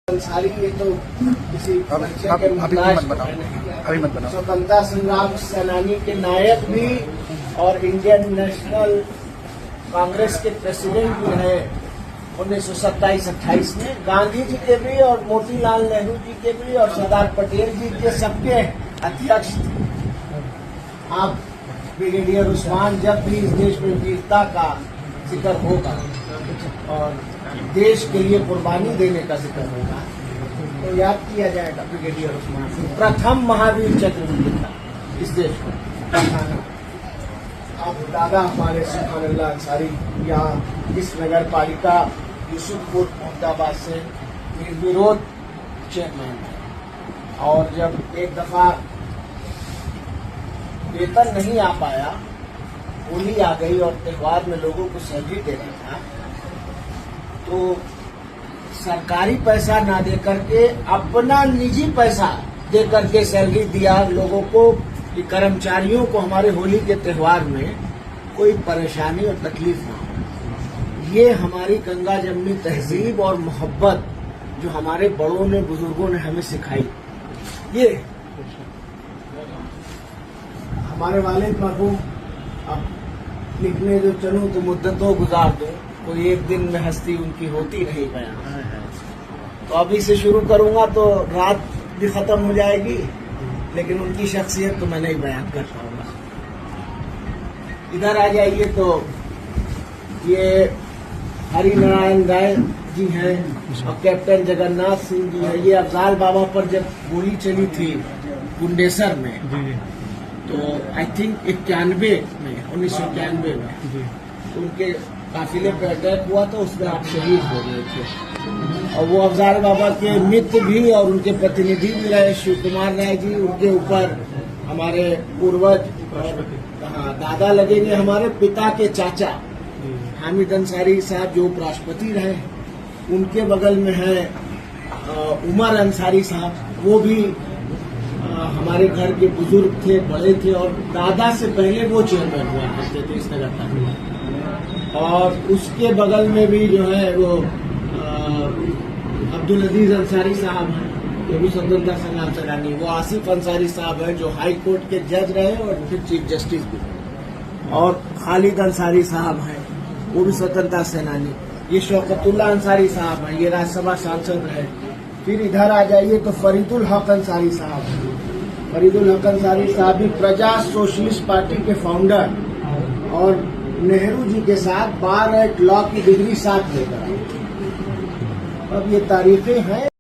अंसारी ये तो किसी अभी मत बनाओ। स्वतंत्रता संग्राम सेनानी के नायक भी और इंडियन नेशनल कांग्रेस के प्रेसिडेंट भी है 1927-28 में। गांधी जी के भी और मोतीलाल नेहरू जी के भी और सरदार पटेल जी के सबके अध्यक्ष थे। आप ब्रिगेडियर उस्मान जब भी इस देश में वीरता का जिक्र होगा और देश के लिए कुर्बानी देने का जिक्र होगा तो याद किया जाएगा ब्रिगेडियर उस्मान सिंह, प्रथम महावीर चक्र विजेता इस देश में। अब दादा हमारे सुभानुल्लाह अंसारी यहाँ इस नगर पालिका यूसुफपुर मोहम्मदाबाद से निर्विरोध चेयरमैन है और जब एक दफा वेतन नहीं आ पाया, होली आ गई और त्योहार में लोगों को सैलरी देना था तो सरकारी पैसा ना दे करके अपना निजी पैसा दे करके सैलरी दिया लोगों को कि कर्मचारियों को हमारे होली के त्योहार में कोई परेशानी और तकलीफ ना हो। ये हमारी गंगा जमनी तहजीब और मोहब्बत जो हमारे बड़ों ने बुजुर्गों ने हमें सिखाई। ये हमारे वालिद मरहूम अब लिखने जो चलूं तो मुद्दतों गुजार दूं, कोई एक दिन में हस्ती उनकी होती रही बयान। तो अभी से शुरू करूंगा तो रात भी खत्म हो जाएगी, लेकिन उनकी शख्सियत तो मैं नहीं बयान कर पाऊंगा। इधर आ जाइए तो ये हरिनारायण राय जी हैं और कैप्टन जगन्नाथ सिंह जी हैं। ये अफजाल बाबा पर जब गोली चली थी गुंडेसर में तो आई थिंक 1991 में उनके काफिले पर अटैक हुआ तो उसमें आप शहीद हो गए थे। और वो अफजाल बाबा के मित्र भी और उनके प्रतिनिधि भी रहे शिव कुमार राय जी। उनके ऊपर हमारे पूर्वज दादा लगेंगे, हमारे पिता के चाचा हामिद अंसारी साहब जो उपराष्ट्रपति रहे, उनके बगल में है उमर अंसारी साहब, वो भी हमारे घर के बुजुर्ग थे, बड़े थे और दादा से पहले वो चेयरमैन हुआ करते थे इस नगर पालिका। और उसके बगल में भी जो है वो अब्दुल अजीज अंसारी साहब हैं, वो भी स्वतंत्रता संग्राम सेनानी। वो आसिफ अंसारी साहब हैं जो हाई कोर्ट के जज रहे और फिर चीफ जस्टिस भी रहे। और खालिद अंसारी साहब हैं, वो भी स्वतंत्रता सेनानी। ये शौकतुल्लाह अंसारी साहब हैं, ये राज्यसभा सांसद रहे। फिर इधर आ जाइए तो फरीदुल हक अंसारी साहब। फरीदुल हक अंसारी साहब भी प्रजा सोशलिस्ट पार्टी के फाउंडर और नेहरू जी के साथ बार एट लॉ की डिग्री साथ लेकर आए। अब ये तारीखें हैं।